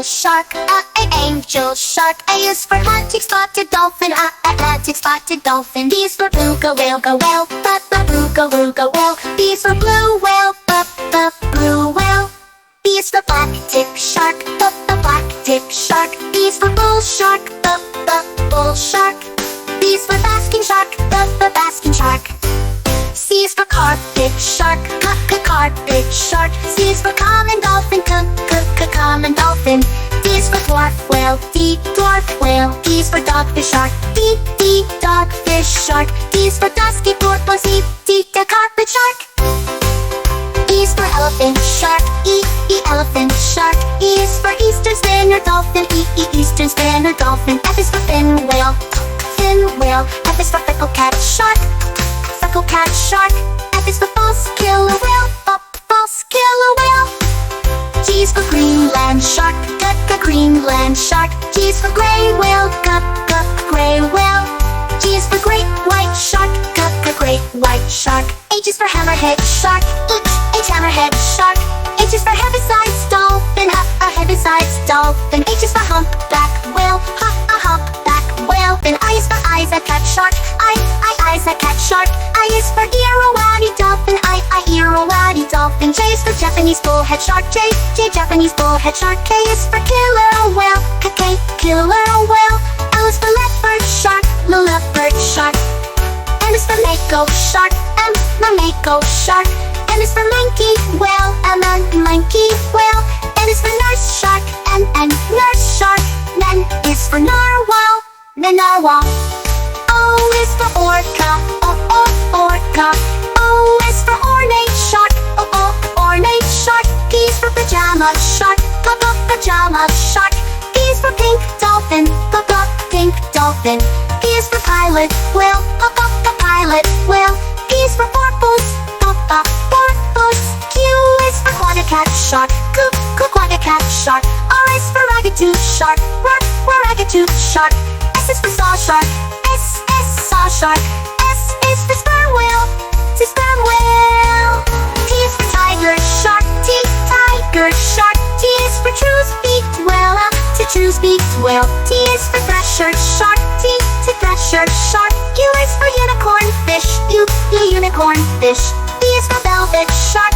angel shark, angel shark. A is for Atlantic spotted dolphin, Atlantic spotted dolphin. B is for beluga whale, beluga whale. B is for blue whale, blue whale. B is for black tip shark, the black tip shark. B is for bull shark, the bull shark. B is for basking shark, the basking shark. C is for carpet shark, carpet shark. C is for common dolphin, common dolphin. D is for dwarf whale, dwarf whale. D is for dogfish shark, dogfish shark. D is for dusky porpoise, the carpet shark. E is for elephant shark, elephant shark. E is for eastern Spaniard dolphin, eastern Spaniard dolphin. F is for fin whale, whale. F is for freckle cat shark, freckle cat shark. F is for false killer whale, false killer whale. G is for Greenland shark, Greenland shark. G is for gray whale, gray whale. G is for great white shark, great white shark. H is for hammerhead shark, H hammerhead shark. H is for heavy-sized dolphin, a heavy-sized dolphin. H is for humpback whale, a humpback whale. Then I is for Isaac cat shark, Isaac cat shark. I is for Irrawaddy dolphin, Irrawaddy dolphin. J is for Japanese bullhead shark, J Japanese bullhead shark. K is for killer whale, killer whale. L is for leopard shark, leopard shark. M is for mako shark, mako shark. N is for monkey whale, monkey whale. N is for nurse shark, nurse shark. N is for narwhal, narwhal. O is for orca, orca. O is for ornate shark, ornate shark. P is for pajama shark, pajama shark. P is for pink dolphin, pink dolphin. P is for pilot whale, pilot whale. P is for porpoise, porpoise. Q is for quadricat shark, quadricat shark. R is for ragged-tooth shark, ragged-tooth shark. S is for saw shark, saw shark. S is for sperm whale, sperm whale. T is for tiger shark, tiger shark. T is for true-beaked whale, true-beaked whale. T is for thresher shark, thresher shark. U is for unicorn fish, unicorn fish. V is for velvet shark,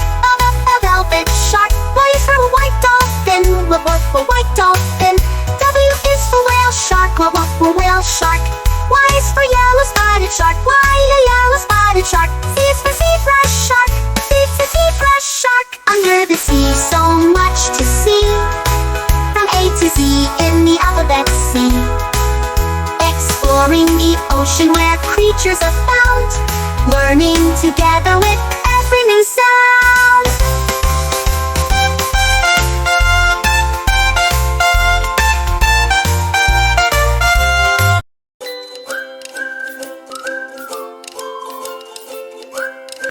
velvet shark. Y is for white dolphin, white dolphin. W is for whale shark, whale shark. Y is for yellow spotted shark, yellow spotted shark. Z is for zebra shark, zebra shark. Under the sea, so much to see, from A to Z in the alphabet C. Exploring the ocean where creatures are found, learning together with